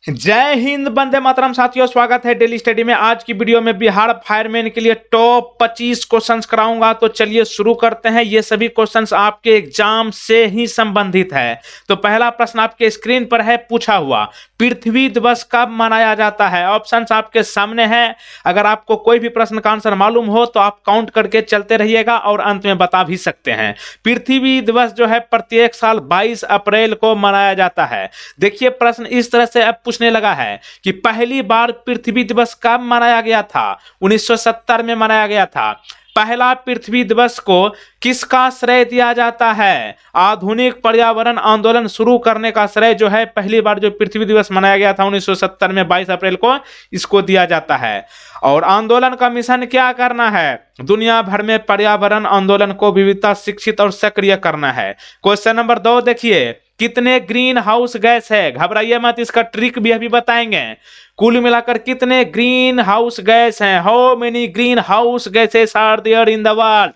जय हिंद, वंदे मातरम। साथियों, स्वागत है डेली स्टडी में। आज की वीडियो में बिहार फायरमैन के लिए टॉप 25 क्वेश्चंस कराऊंगा। तो चलिए शुरू करते हैं। ये सभी क्वेश्चंस आपके एग्जाम से ही संबंधित है। तो पहला प्रश्न आपके स्क्रीन पर है पूछा हुआ, पृथ्वी दिवस कब मनाया जाता है? ऑप्शंस आपके सामने हैं। अगर आपको कोई भी प्रश्न का आंसर मालूम हो तो आप काउंट करके चलते रहिएगा और अंत में बता भी सकते हैं। पृथ्वी दिवस जो है प्रत्येक साल 22 अप्रैल को मनाया जाता है। देखिए, प्रश्न इस तरह से अब पूछने लगा है कि पहली बार पृथ्वी दिवस कब मनाया गया था? 1970 में मनाया गया था। पहला पृथ्वी दिवस को किसका श्रेय दिया जाता है? आधुनिक पर्यावरण आंदोलन शुरू करने का श्रेय जो है पहली बार जो पृथ्वी दिवस मनाया गया था 1970 में 22 अप्रैल को, इसको दिया जाता है। और आंदोलन का मिशन क्या करना है? दुनिया भर में पर्यावरण आंदोलन को विविधता, शिक्षित और सक्रिय करना है। क्वेश्चन नंबर 2 देखिए, कितने ग्रीन हाउस गैस है? घबराइए मत, इसका ट्रिक भी अभी बताएंगे। कुल मिलाकर कितने ग्रीन हाउस गैस हैं? How many green house gases are there in the world?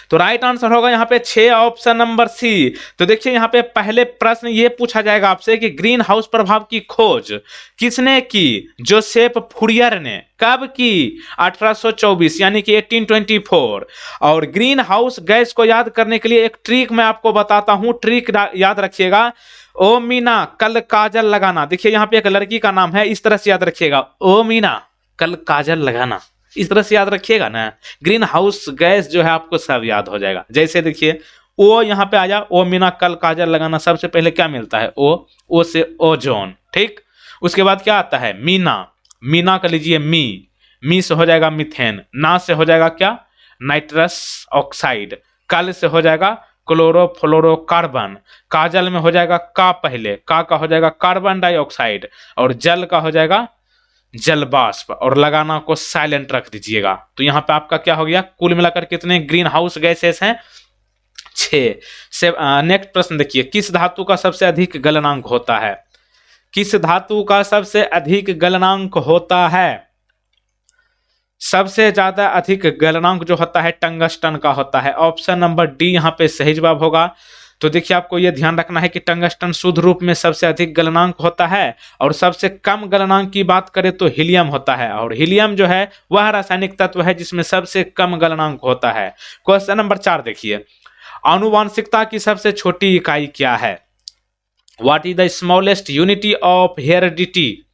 तो राइट आंसर होगा यहाँ पे 6, ऑप्शन नंबर सी। तो देखिए, यहाँ पे पहले प्रश्न ये पूछा जाएगा आपसे कि ग्रीन हाउस प्रभाव की खोज किसने की? जोसेफ फूरियर ने। कब की? 1824 यानी कि 1824। और ग्रीन हाउस गैस को याद करने के लिए एक ट्रिक मैं आपको बताता हूं। ट्रिक याद रखिएगा। ओ मीना कल काजल लगाना। देखिए, यहाँ पे एक लड़की का नाम है, इस तरह से याद रखिएगा। ओ मीना कल काजल लगाना, इस तरह से याद रखिएगा ना। ग्रीन हाउस गैस जो है आपको सब याद हो जाएगा। जैसे देखिए, ओ यहाँ पे आया, ओ मीना कल काजल लगाना, सबसे पहले क्या मिलता है? ओ से ओजोन, ठीक। उसके बाद क्या आता है? मीना, मीना का लीजिए मी से हो जाएगा मीथेन, ना से हो जाएगा क्या? नाइट्रस ऑक्साइड, कल से हो जाएगा क्लोरोफ्लोरोकार्बन, काजल में हो जाएगा का, पहले का हो जाएगा कार्बन डाइऑक्साइड, और जल का हो जाएगा जल वाष्प, और लगाना को साइलेंट रख दीजिएगा। तो यहां पे आपका क्या हो गया? कुल मिलाकर कितने ग्रीन हाउस गैसेस हैं? 6 से। नेक्स्ट प्रश्न देखिए, किस धातु का सबसे अधिक गलनांक होता है? किस धातु का सबसे अधिक गलनांक होता है? सबसे ज्यादा अधिक गलनांक जो होता है टंगस्टन का होता है। ऑप्शन नंबर डी यहाँ पे सही जवाब होगा। तो देखिए, आपको यह ध्यान रखना है कि टंगस्टन शुद्ध रूप में सबसे अधिक गलनांक होता है, और सबसे कम गलनांक की बात करें तो हीलियम होता है। और हीलियम जो है वह रासायनिक तत्व है जिसमें सबसे कम गलनांक होता है। क्वेश्चन नंबर 4 देखिए, आनुवांशिकता की सबसे छोटी इकाई क्या है? What is the smallest unity of heredity?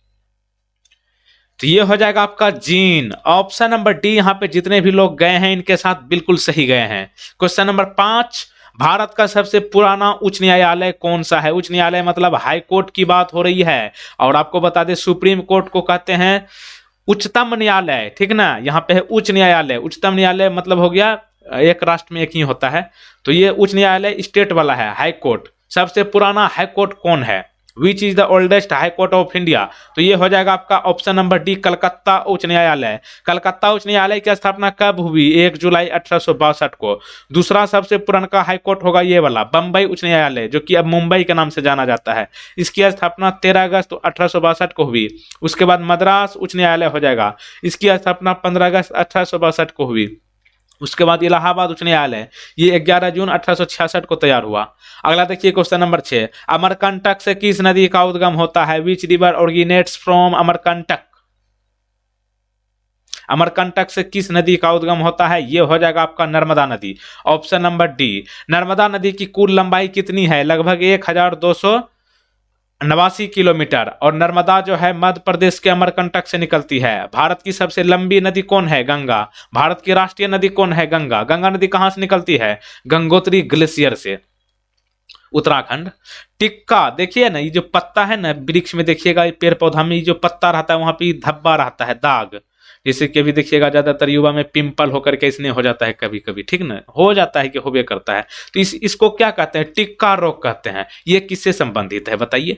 तो ये हो जाएगा आपका जीन। Option number D. यहाँ पे जितने भी लोग गए हैं इनके साथ बिल्कुल सही गए हैं। क्वेश्चन नंबर 5, भारत का सबसे पुराना उच्च न्यायालय कौन सा है? उच्च न्यायालय मतलब हाई कोर्ट की बात हो रही है। और आपको बता दें, सुप्रीम कोर्ट को कहते हैं उच्चतम न्यायालय, ठीक ना। यहाँ पे है उच्च न्यायालय। उच्चतम न्यायालय मतलब हो गया एक राष्ट्र में एक ही होता है। तो ये उच्च न्यायालय स्टेट वाला है, हाई कोर्ट। सबसे पुराना हाई कोर्ट कौन है? Which is the oldest high court of India? तो ये हो जाएगा आपका ऑप्शन नंबर डी, कलकत्ता उच्च न्यायालय। कलकत्ता उच्च न्यायालय की स्थापना कब हुई? 1 जुलाई 1862 को। दूसरा सबसे पुराना हाई कोर्ट होगा ये वाला, बंबई उच्च न्यायालय, जो कि अब मुंबई के नाम से जाना जाता है। इसकी स्थापना 13 अगस्त 1862 को हुई। उसके बाद मद्रास उच्च न्यायालय हो जाएगा, इसकी स्थापना 15 अगस्त 1862 को हुई। उसके बाद इलाहाबाद उच्च न्यायालय, ये 11 जून 1866 को तैयार हुआ। अगला देखिए क्वेश्चन नंबर 6, अमरकंटक से किस नदी का उद्गम होता है? Which river originates from Amarkantak? Amarkantak से किस नदी का उद्गम होता है? ये हो जाएगा आपका नर्मदा नदी। Option number D. नर्मदा नदी की कुल लंबाई कितनी है? लगभग 1289 किलोमीटर। और नर्मदा जो है मध्य प्रदेश के अमरकंटक से निकलती है। भारत की सबसे लंबी नदी कौन है? गंगा। भारत की राष्ट्रीय नदी कौन है? गंगा। गंगा नदी कहां से निकलती है? गंगोत्री ग्लेशियर से, उत्तराखंड। टिक्का, देखिए ना, ये जो पत्ता है ना वृक्ष में, देखिएगा पेड़ पौधा में जो पत्ता रहता है वहां पे धब्बा रहता है, दाग। जैसे कि अभी देखिएगा ज्यादातर युवा में पिंपल होकर के इसने हो जाता है कभी कभी, ठीक ना, हो जाता है कि होबे करता है। तो इसको क्या कहते हैं? टिक्का रोग कहते हैं। ये किससे संबंधित है बताइए?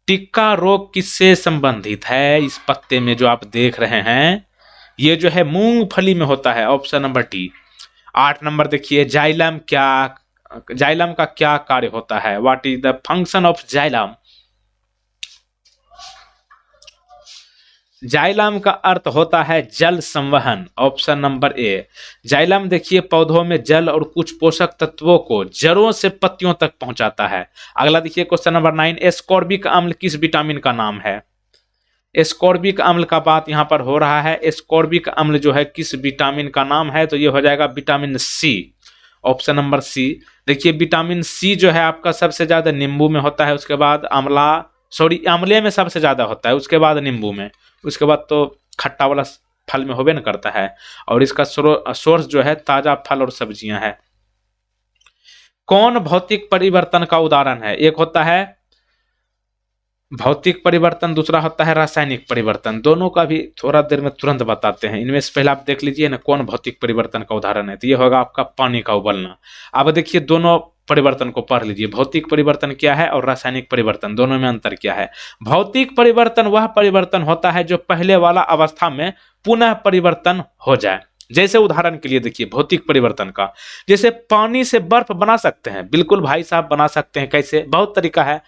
टिक्का रोग किससे संबंधित है? इस पत्ते में जो आप देख रहे हैं ये जो है मूंगफली में होता है। Option number D. 8 नंबर देखिए, जाइलम का क्या कार्य होता है? What is the function of xylem? Xylem का अर्थ होता है जल संवहन, ऑप्शन नंबर ए। जाइलम देखिए पौधों में जल और कुछ पोषक तत्वों को जड़ों से पत्तियों तक पहुंचाता है। अगला देखिए क्वेश्चन नंबर 9, एस्कॉर्बिक अम्ल किस विटामिन का नाम है? एस्कॉर्बिक अम्ल का बात यहां पर हो रहा है। एस्कॉर्बिक अम्ल जो है किस विटामिन का नाम है? तो ये हो जाएगा vitamin C, option number C. देखिए विटामिन सी जो है आपका सबसे ज्यादा नींबू में होता है, उसके बाद आंवले में सबसे ज्यादा होता है, उसके बाद नींबू में, उसके बाद तो खट्टा वाला फल में होबे न करता है। और इसका सोर्स जो है ताजा फल और सब्जियां है। कौन भौतिक परिवर्तन का उदाहरण है? एक होता है भौतिक परिवर्तन, दूसरा होता है रासायनिक परिवर्तन। दोनों का भी थोड़ा देर में तुरंत बताते हैं। इनमें से पहले आप देख लीजिए ना कौन भौतिक परिवर्तन का उदाहरण है। तो ये होगा आपका पानी का उबलना। अब देखिए दोनों परिवर्तन को पढ़ लीजिए, भौतिक परिवर्तन क्या है और रासायनिक परिवर्तन, दोनों में अंतर क्या है। भौतिक परिवर्तन वह परिवर्तन होता है जो पहले वाला अवस्था में पुनः परिवर्तन हो जाए। जैसे उदाहरण के लिए देखिए भौतिक परिवर्तन का, जैसे पानी से बर्फ बना सकते हैं, बिल्कुल भाई साहब बना सकते हैं। कैसे? बहुत तरीका है।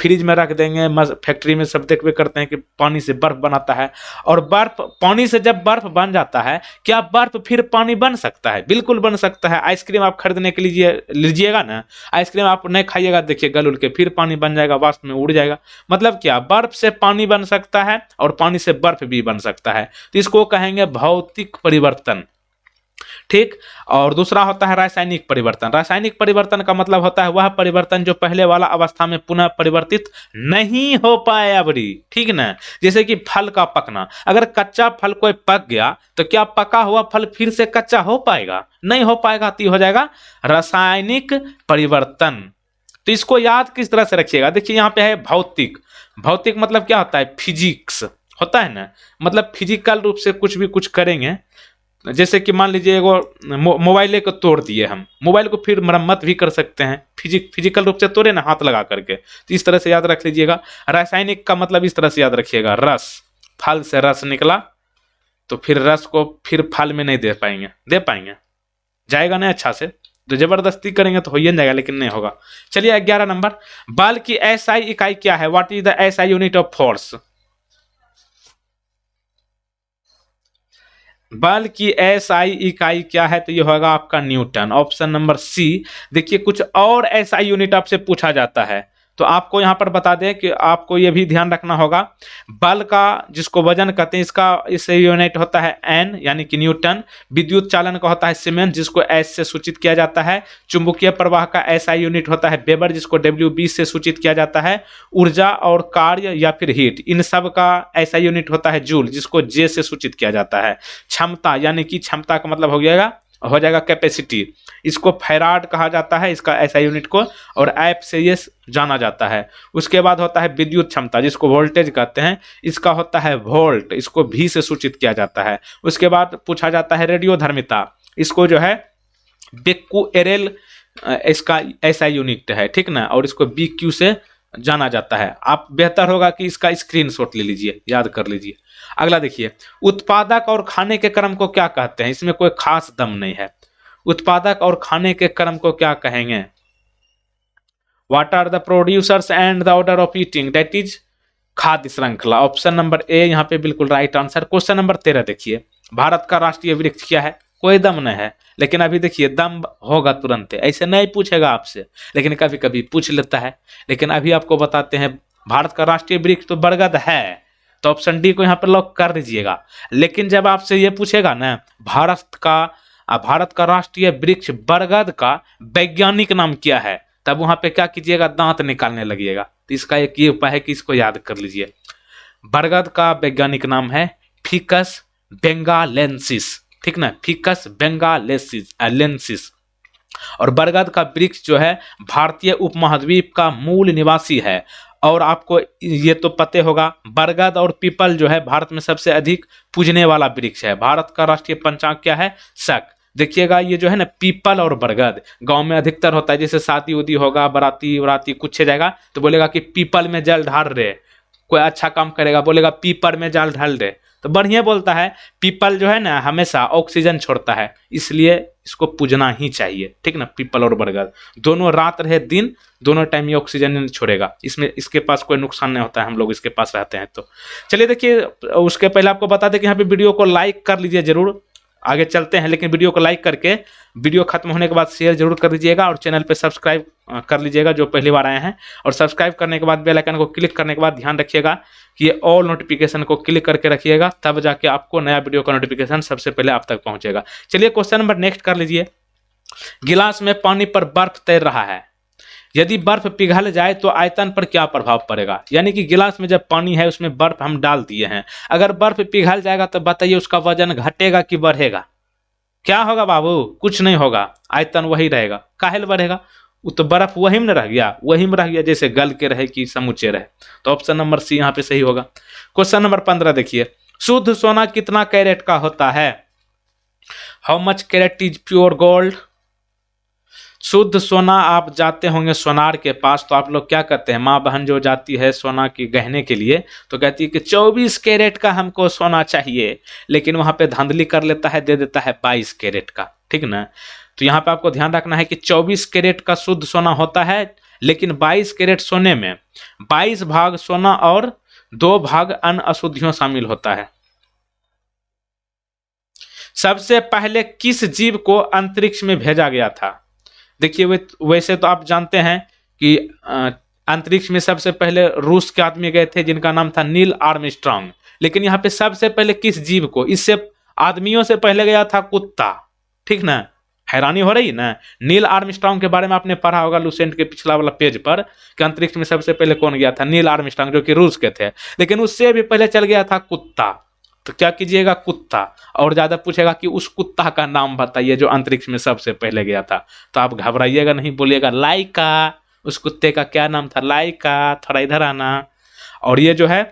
फ्रिज में रख देंगे, फैक्ट्री में सब देखते करते हैं कि पानी से बर्फ बनाता है। और बर्फ, पानी से जब बर्फ बन जाता है, क्या बर्फ फिर पानी बन सकता है? बिल्कुल बन सकता है। आइसक्रीम आप खरीदने के लिए लीजिएगा ना, आइसक्रीम आप नहीं खाइएगा, देखिए गल उल के फिर पानी बन जाएगा, वाष्प में उड़ जाएगा। मतलब क्या, बर्फ से पानी बन सकता है और पानी से बर्फ भी बन सकता है। तो इसको कहेंगे भौतिक परिवर्तन, ठीक। और दूसरा होता है रासायनिक परिवर्तन। रासायनिक परिवर्तन का मतलब होता है वह परिवर्तन जो पहले वाला अवस्था में पुनः परिवर्तित नहीं हो पाए अबरी, ठीक ना। जैसे कि फल का पकना, अगर कच्चा फल कोई पक गया तो क्या पका हुआ फल फिर से कच्चा हो पाएगा? नहीं हो पाएगा। तो हो जाएगा रासायनिक परिवर्तन। तो इसको याद किस तरह से रखिएगा? देखिए यहाँ पे है भौतिक। भौतिक मतलब क्या होता है? फिजिक्स होता है ना, मतलब फिजिकल रूप से कुछ भी कुछ करेंगे। जैसे कि मान लीजिए एगो मोबाइल को तोड़ दिए, हम मोबाइल को फिर मरम्मत भी कर सकते हैं, फिजिकल रूप से तोड़े ना हाथ लगा करके। तो इस तरह से याद रख लीजिएगा। रासायनिक का मतलब इस तरह से याद रखिएगा, रस, फल से रस निकला तो फिर रस को फिर फल में नहीं दे पाएंगे, जाएगा नहीं अच्छा से। तो जबरदस्ती करेंगे तो हो ही जाएगा, लेकिन नहीं होगा। चलिए 11 नंबर, बल की एसआई इकाई क्या है? What is the SI unit of force? बल की एसआई इकाई क्या है? तो ये होगा आपका न्यूटन, ऑप्शन नंबर सी। देखिए कुछ और एसआई यूनिट आपसे पूछा जाता है, तो आपको यहां पर बता दें कि आपको ये भी ध्यान रखना होगा। बल का जिसको वजन कहते हैं, इसका यूनिट होता है एन यानी कि न्यूटन। विद्युत चालन का होता है सीमेंस, जिसको एस से सूचित किया जाता है। चुंबकीय प्रवाह का एसआई यूनिट होता है वेबर, जिसको डब्ल्यू से सूचित किया जाता है। ऊर्जा और कार्य या फिर हीट, इन सब का एसआई यूनिट होता है जूल, जिसको जे से सूचित किया जाता है। क्षमता यानी कि क्षमता का मतलब हो जाएगा कैपेसिटी, इसको फैराड कहा जाता है, इसका ऐसा यूनिट को, और ऐप से ये जाना जाता है। उसके बाद होता है विद्युत क्षमता, जिसको वोल्टेज कहते हैं, इसका होता है वोल्ट, इसको भी से सूचित किया जाता है। उसके बाद पूछा जाता है रेडियोधर्मिता, इसको जो है बेक्यूएरेल, इसका ऐसा यूनिट है, ठीक ना, और इसको BQ से जाना जाता है। आप बेहतर होगा कि इसका स्क्रीनशॉट ले लीजिए, याद कर लीजिए। अगला देखिए, उत्पादक और खाने के क्रम को क्या कहते हैं? इसमें कोई खास दम नहीं है। उत्पादक और खाने के क्रम को क्या कहेंगे? What are the producers and the order of eating? That is खाद्य श्रृंखला, ऑप्शन नंबर ए यहाँ पे बिल्कुल राइट आंसर। क्वेश्चन नंबर 13 देखिए, भारत का राष्ट्रीय वृक्ष क्या है? कोई दम नहीं है, लेकिन अभी देखिए दम होगा तुरंत, ऐसे नहीं पूछेगा आपसे, लेकिन कभी कभी पूछ लेता है। लेकिन अभी आपको बताते हैं, भारत का राष्ट्रीय वृक्ष तो बरगद है, तो ऑप्शन डी को यहाँ पर लॉक कर दीजिएगा। लेकिन जब आपसे ये पूछेगा ना, भारत का राष्ट्रीय वृक्ष बरगद का वैज्ञानिक नाम क्या है, तब वहां पे क्या कीजिएगा? दांत निकालने लगिएगा। तो इसका एक ये उपाय है कि इसको याद कर लीजिए। बरगद का वैज्ञानिक नाम है फिकस बेंगालेंसिस, ठीक ना, फिकस बेंगालेंसिस। और बरगद का वृक्ष जो है भारतीय उपमहाद्वीप का मूल निवासी है। और आपको ये तो पते होगा, बरगद और पीपल जो है भारत में सबसे अधिक पूजने वाला वृक्ष है। भारत का राष्ट्रीय पंचांग क्या है? शक। देखिएगा ये जो है ना, पीपल और बरगद गांव में अधिकतर होता है। जैसे शादी उदी होगा, बराती कुछ जाएगा तो बोलेगा कि पीपल में जल ढाल रहे, कोई अच्छा काम करेगा बोलेगा पीपल में जल ढाल रहे, तो बढ़िया बोलता है। पीपल जो है ना हमेशा ऑक्सीजन छोड़ता है, इसलिए इसको पूजना ही चाहिए, ठीक ना। पीपल और बरगद दोनों रात रहे दिन, दोनों टाइम ये ऑक्सीजन नहीं छोड़ेगा, इसमें इसके पास कोई नुकसान नहीं होता है, हम लोग इसके पास रहते हैं। तो चलिए देखिए, उसके पहले आपको बता दें कि यहाँ पे वीडियो को लाइक कर लीजिए जरूर, आगे चलते हैं, लेकिन वीडियो को लाइक करके वीडियो खत्म होने के बाद शेयर जरूर कर दीजिएगा और चैनल पे सब्सक्राइब कर लीजिएगा जो पहली बार आए हैं। और सब्सक्राइब करने के बाद बेल आइकन को क्लिक करने के बाद ध्यान रखिएगा कि ये ऑल नोटिफिकेशन को क्लिक करके रखिएगा, तब जाके आपको नया वीडियो का नोटिफिकेशन सबसे पहले आप तक पहुंचेगा। चलिए क्वेश्चन नंबर नेक्स्ट कर लीजिए। गिलास में पानी पर बर्फ तैर रहा है, यदि बर्फ पिघल जाए तो आयतन पर क्या प्रभाव पड़ेगा। यानी कि गिलास में जब पानी है उसमें बर्फ हम डाल दिए हैं, अगर बर्फ पिघल जाएगा तो बताइए उसका वजन घटेगा कि बढ़ेगा। क्या होगा बाबू, कुछ नहीं होगा, आयतन वही रहेगा। काहे बढ़ेगा, वो तो बर्फ वही में रह गया, वही में रह गया, जैसे गल के रहे कि समूचे रहे। तो ऑप्शन नंबर सी यहाँ पे सही होगा। क्वेश्चन नंबर 15 देखिए, शुद्ध सोना कितना कैरेट का होता है। How much carat is pure gold. शुद्ध सोना, आप जाते होंगे सोनार के पास तो आप लोग क्या कहते हैं, माँ बहन जो जाती है सोना की गहने के लिए तो कहती है कि 24 कैरेट का हमको सोना चाहिए, लेकिन वहां पे धांधली कर लेता है, दे देता है 22 कैरेट का, ठीक ना। तो यहाँ पे आपको ध्यान रखना है कि 24 कैरेट का शुद्ध सोना होता है, लेकिन 22 कैरेट सोने में 22 भाग सोना और 2 भाग अन्य अशुद्धियों शामिल होता है। सबसे पहले किस जीव को अंतरिक्ष में भेजा गया था। देखिए वैसे तो आप जानते हैं कि अंतरिक्ष में सबसे पहले रूस के आदमी गए थे जिनका नाम था नील आर्मस्ट्रांग, लेकिन यहाँ पे सबसे पहले किस जीव को, इससे आदमियों से पहले गया था कुत्ता, ठीक ना। हैरानी हो रही ना। नील आर्मस्ट्रांग के बारे में आपने पढ़ा होगा लुसेंट के पिछला वाला पेज पर कि अंतरिक्ष में सबसे पहले कौन गया था, नील आर्मस्ट्रांग, जो कि रूस के थे, लेकिन उससे भी पहले चल गया था कुत्ता। तो क्या कीजिएगा, कुत्ता, और ज्यादा पूछेगा कि उस कुत्ता का नाम बताइए जो अंतरिक्ष में सबसे पहले गया था, तो आप घबराइएगा नहीं, बोलिएगा लाइका। उस कुत्ते का क्या नाम था, लाइका। थोड़ा इधर आना। और ये जो है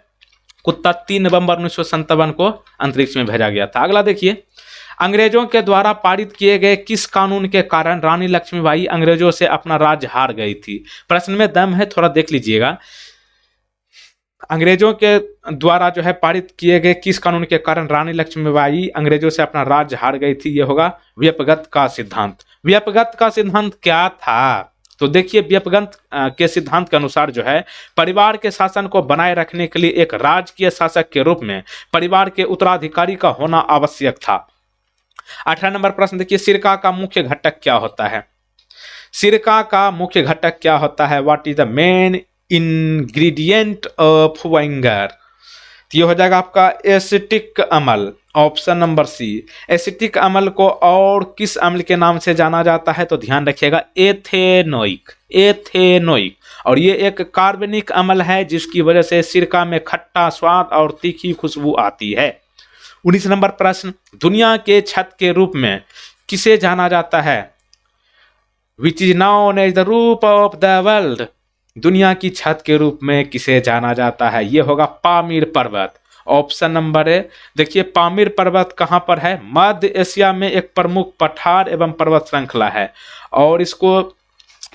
कुत्ता 3 नवंबर 1957 को अंतरिक्ष में भेजा गया था। अगला देखिए, अंग्रेजों के द्वारा पारित किए गए किस कानून के कारण रानी लक्ष्मीबाई अंग्रेजों से अपना राज्य हार गई थी। प्रश्न में दम है, थोड़ा देख लीजिएगा। अंग्रेजों के द्वारा जो है पारित किए गए किस कानून के कारण रानी लक्ष्मीबाई अंग्रेजों से अपना राज्य हार गई थी, ये होगा व्यपगत का सिद्धांत। व्यपगत का सिद्धांत क्या था, तो देखिए व्यपगत के सिद्धांत के अनुसार जो है परिवार के शासन को बनाए रखने के लिए एक राजकीय शासक के रूप में परिवार के उत्तराधिकारी का होना आवश्यक था। 18 नंबर प्रश्न देखिए, सिरका का मुख्य घटक क्या होता है। सिरका का मुख्य घटक क्या होता है, what is the main ingredient of vinegar. तो ये हो जाएगा आपका एसिटिक अम्ल, ऑप्शन नंबर सी। एसिटिक अम्ल को और किस अम्ल के नाम से जाना जाता है, तो ध्यान रखिएगा एथेनोइक। एथेनोइक, और ये एक कार्बनिक अम्ल है जिसकी वजह से सिरका में खट्टा स्वाद और तीखी खुशबू आती है। 19 नंबर प्रश्न, दुनिया के छत के रूप में किसे जाना जाता है, which is known as the roof of the world. दुनिया की छत के रूप में किसे जाना जाता है, यह होगा पामीर पर्वत, ऑप्शन नंबर ए। देखिए पामीर पर्वत कहाँ पर है, मध्य एशिया में एक प्रमुख पठार एवं पर्वत श्रृंखला है, और इसको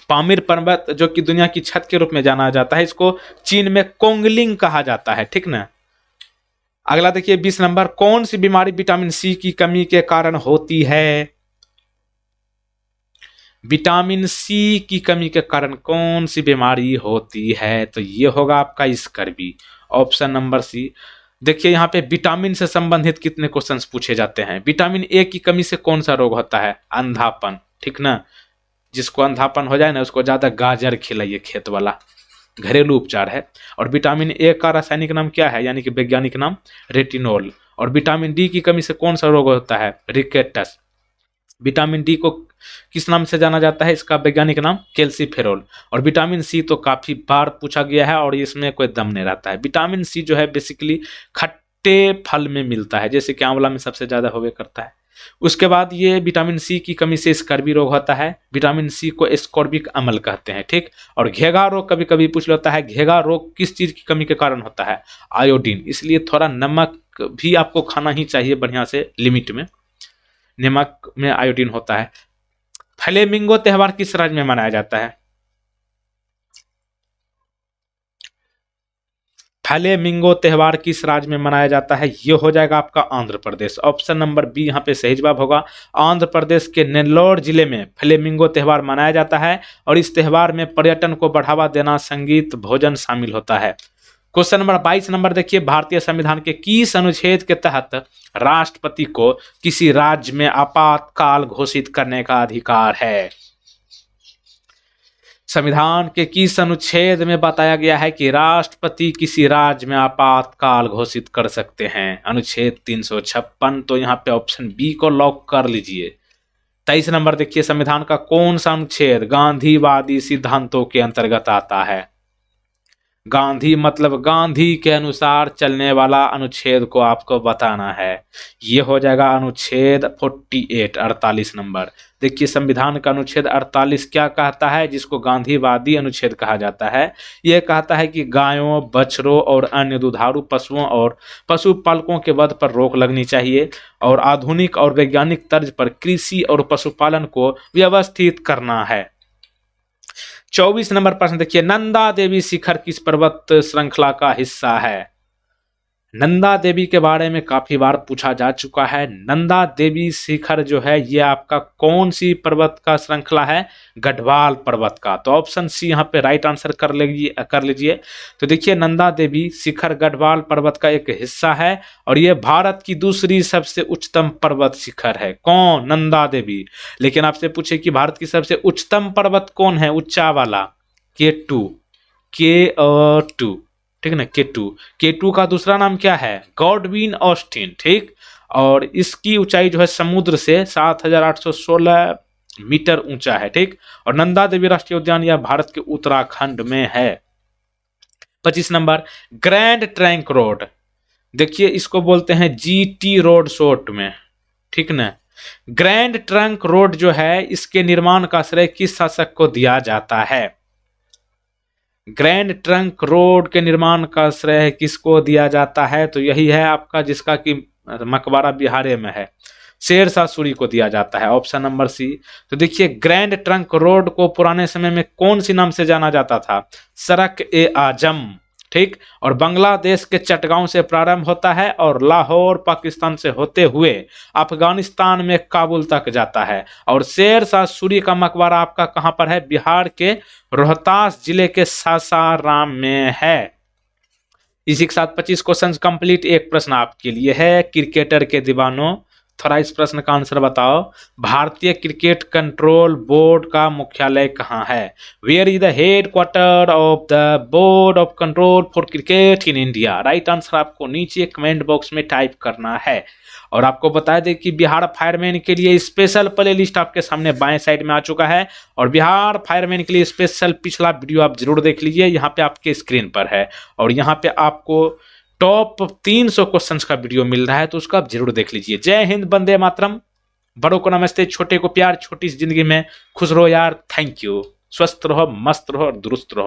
पामीर पर्वत जो कि दुनिया की छत के रूप में जाना जाता है, इसको चीन में कोंगलिंग कहा जाता है, ठीक ना। अगला देखिए 20 नंबर, कौन सी बीमारी विटामिन सी की कमी के कारण होती है। विटामिन सी की कमी के कारण कौन सी बीमारी होती है, तो ये होगा आपका स्कर्वी, ऑप्शन नंबर सी। देखिए यहाँ पे विटामिन से संबंधित कितने क्वेश्चंस पूछे जाते हैं। विटामिन ए की कमी से कौन सा रोग होता है, अंधापन, ठीक ना। जिसको अंधापन हो जाए ना उसको ज्यादा गाजर खिलाइए, खेत वाला, घरेलू उपचार है। और विटामिन ए का रासायनिक नाम क्या है, यानी कि वैज्ञानिक नाम रेटिनोल। और विटामिन डी की कमी से कौन सा रोग होता है, रिकेटस। विटामिन डी को किस नाम से जाना जाता है, इसका वैज्ञानिक नाम कैल्सीफेरोल। और विटामिन सी तो काफी बार पूछा गया है और इसमें कोई दम नहीं रहता है। विटामिन सी जो है बेसिकली खट्टे फल में मिलता है, जैसे कि आंवला में सबसे ज्यादा होवे करता है। उसके बाद ये विटामिन सी की कमी से स्कर्वी रोग होता है। विटामिन सी को एस्कॉर्बिक अम्ल कहते हैं, ठीक। और घेगा रोग कभी कभी पूछ लेता है, घेगा रोग किस चीज की कमी के कारण होता है, आयोडीन। इसलिए थोड़ा नमक भी आपको खाना ही चाहिए बढ़िया से, लिमिट में। नमक में आयोडीन होता है। फ्लेमिंगो त्योहार किस राज्य में मनाया जाता है। फ्लेमिंगो त्योहार किस राज्य में मनाया जाता है? ये हो जाएगा आपका Andhra Pradesh. Option number B यहाँ पे सही जवाब होगा। आंध्र प्रदेश के नेल्लोर जिले में फ्लेमिंगो त्योहार मनाया जाता है और इस त्योहार में पर्यटन को बढ़ावा देना, संगीत, भोजन शामिल होता है। क्वेश्चन नंबर 22 नंबर देखिए, भारतीय संविधान के किस अनुच्छेद के तहत राष्ट्रपति को किसी राज्य में आपातकाल घोषित करने का अधिकार है? संविधान के किस अनुच्छेद में बताया गया है कि राष्ट्रपति किसी राज्य में आपातकाल घोषित कर सकते हैं? अनुच्छेद 356। तो यहाँ पे ऑप्शन बी को लॉक कर लीजिए। 23 नंबर देखिए, संविधान का कौन सा अनुच्छेद गांधीवादी सिद्धांतों के अंतर्गत आता है? गांधी मतलब गांधी के अनुसार चलने वाला अनुच्छेद को आपको बताना है। ये हो जाएगा अनुच्छेद 48 48 नंबर। देखिए संविधान का अनुच्छेद 48 क्या कहता है, जिसको गांधीवादी अनुच्छेद कहा जाता है। यह कहता है कि गायों, बछड़ों और अन्य दुधारू पशुओं और पशुपालकों के वध पर रोक लगनी चाहिए और आधुनिक और वैज्ञानिक तर्ज पर कृषि और पशुपालन को व्यवस्थित करना है। 24 नंबर प्रश्न देखिए, नंदा देवी शिखर किस पर्वत श्रृंखला का हिस्सा है? नंदा देवी के बारे में काफी बार पूछा जा चुका है। नंदा देवी शिखर जो है ये आपका कौन सी पर्वत का श्रृंखला है? गढ़वाल पर्वत का। तो ऑप्शन सी यहाँ पे राइट आंसर कर लीजिए। तो देखिए नंदा देवी शिखर गढ़वाल पर्वत का एक हिस्सा है और ये भारत की दूसरी सबसे उच्चतम पर्वत शिखर है। कौन? नंदा देवी। लेकिन आपसे पूछे कि भारत की सबसे उच्चतम पर्वत कौन है? ऊंचा वाला K2 ठीक है ना, K2 का दूसरा नाम क्या है? Godwin Austen. ठीक, और इसकी ऊंचाई जो है समुद्र से 7816 मीटर ऊंचा है। ठीक, और नंदा देवी राष्ट्रीय उद्यान यह भारत के उत्तराखंड में है। 25 नंबर, ग्रैंड ट्रंक रोड, देखिए इसको बोलते हैं GT रोड शॉर्ट में। ठीक ना, ग्रैंड ट्रंक रोड जो है इसके निर्माण का श्रेय किस शासक को दिया जाता है? ग्रैंड ट्रंक रोड के निर्माण का श्रेय किसको दिया जाता है? तो यही है आपका जिसका कि मकबरा बिहार में है, शेरशाह सूरी को दिया जाता है। Option number C. तो देखिए ग्रैंड ट्रंक रोड को पुराने समय में कौन सी नाम से जाना जाता था? सड़क-ए-आजम। ठीक, और बांग्लादेश के चटगांव से प्रारंभ होता है और लाहौर पाकिस्तान से होते हुए अफगानिस्तान में काबुल तक जाता है। और शेरशाह सूरी का मकबरा आपका कहां पर है? बिहार के रोहतास जिले के सासाराम में है। इसी के साथ 25 क्वेश्चन कंप्लीट। एक प्रश्न आपके लिए है, क्रिकेटर के दीवानों, थोड़ा इस प्रश्न का आंसर बताओ। भारतीय क्रिकेट कंट्रोल बोर्ड का मुख्यालय कहाँ है? Where is the headquarter of the board of control for cricket in India? Right answer आपको नीचे कमेंट बॉक्स में टाइप करना है। और आपको बता दें कि बिहार फायरमैन के लिए स्पेशल प्ले लिस्ट आपके सामने बाएं साइड में आ चुका है और बिहार फायरमैन के लिए स्पेशल पिछला वीडियो आप जरूर देख लीजिए, यहाँ पे आपके स्क्रीन पर है। और यहाँ पे आपको टॉप 300 क्वेश्चंस का वीडियो मिल रहा है, तो उसका आप जरूर देख लीजिए। जय हिंद, वंदे मातरम, बड़ों को नमस्ते, छोटे को प्यार, छोटी सी जिंदगी में खुश रहो यार। Thank you. स्वस्थ रहो, मस्त रहो और दुरुस्त रहो।